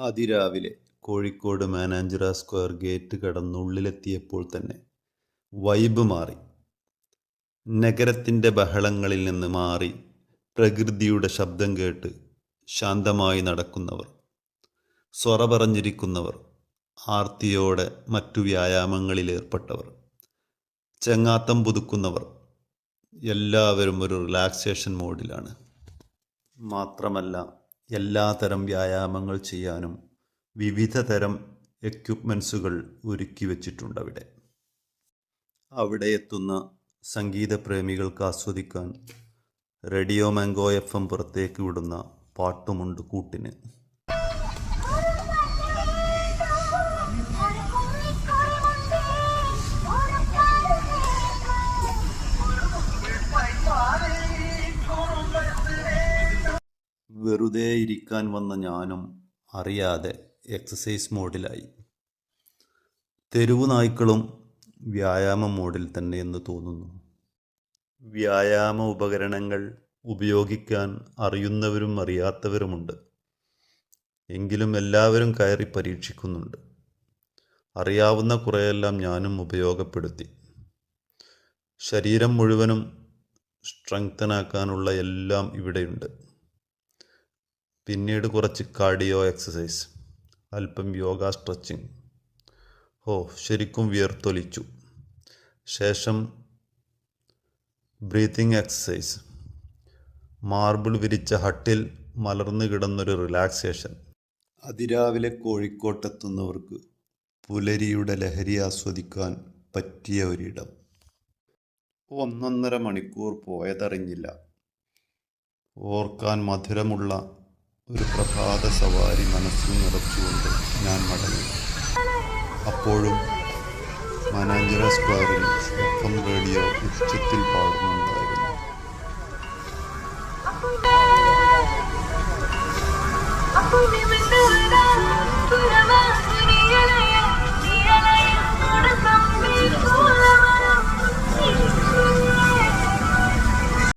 അതിരാവിലെ Kozhikode Mananchira square gate കടന്നുള്ളിലെത്തിയപ്പോൾ തന്നെ vibe മാറി. നഗരത്തിൻ്റെ ബഹളങ്ങളിൽ നിന്ന് മാറി പ്രകൃതിയുടെ ശബ്ദം കേട്ട് ശാന്തമായി നടക്കുന്നവർ, സ്വറ പറഞ്ഞിരിക്കുന്നവർ, ആർത്തിയോടെ മറ്റു വ്യായാമങ്ങളിലേർപ്പെട്ടവർ, ചെങ്ങാത്തം പുതുക്കുന്നവർ എല്ലാവരും ഒരു റിലാക്സേഷൻ മോഡിലാണ്. മാത്രമല്ല, എല്ലാതരം വ്യായാമങ്ങൾ ചെയ്യാനും വിവിധ തരം എക്യുപ്മെൻസുകൾ ഒരുക്കി വച്ചിട്ടുണ്ട് അവിടെ എത്തുന്ന സംഗീതപ്രേമികൾക്ക് ആസ്വദിക്കാൻ റേഡിയോ മാംഗോ FM പുറത്തേക്ക് വിടുന്ന പാട്ടുമുണ്ട് കൂട്ടിന്. വെറുതെ ഇരിക്കാൻ വന്ന ഞാനും അറിയാതെ എക്സസൈസ് മോഡിലായി. തെരുവു നായ്ക്കളും വ്യായാമ മോഡിൽ തന്നെ എന്ന് തോന്നുന്നു. വ്യായാമ ഉപകരണങ്ങൾ ഉപയോഗിക്കാൻ അറിയുന്നവരും അറിയാത്തവരുമുണ്ട്. എങ്കിലും എല്ലാവരും കയറി പരീക്ഷിക്കുന്നുണ്ട്. അറിയാവുന്ന കുറേയെല്ലാം ഞാനും ഉപയോഗപ്പെടുത്തി. ശരീരം മുഴുവനും സ്ട്രെങ്തനാക്കാനുള്ള എല്ലാം ഇവിടെയുണ്ട്. പിന്നീട് കുറച്ച് കാർഡിയോ എക്സസൈസ്, അല്പം യോഗ സ്ട്രെച്ചിങ്. ശരിക്കും വിയർത്തൊലിച്ചു. ശേഷം ബ്രീത്തിങ് എക്സസൈസ്, മാർബിൾ വിരിച്ച ഹട്ടിൽ മലർന്നു കിടന്നൊരു റിലാക്സേഷൻ. അതിരാവിലെ കോഴിക്കോട്ടെത്തുന്നവർക്ക് പുലരിയുടെ ലഹരി ആസ്വദിക്കാൻ പറ്റിയ ഒരിടം. 1.5 മണിക്കൂർ പോയതറിഞ്ഞില്ല. ഓർക്കാൻ മധുരമുള്ള ഒരു പ്രഭാത സവാരി മനസ്സിൽ നിറച്ചുകൊണ്ട് ഞാൻ മടങ്ങി. അപ്പോഴും മാനാഞ്ചിറ സ്ക്വയറിൽ FM റേഡിയോ ഉച്ചത്തിൽ പാടുന്നുണ്ടായിരുന്നു.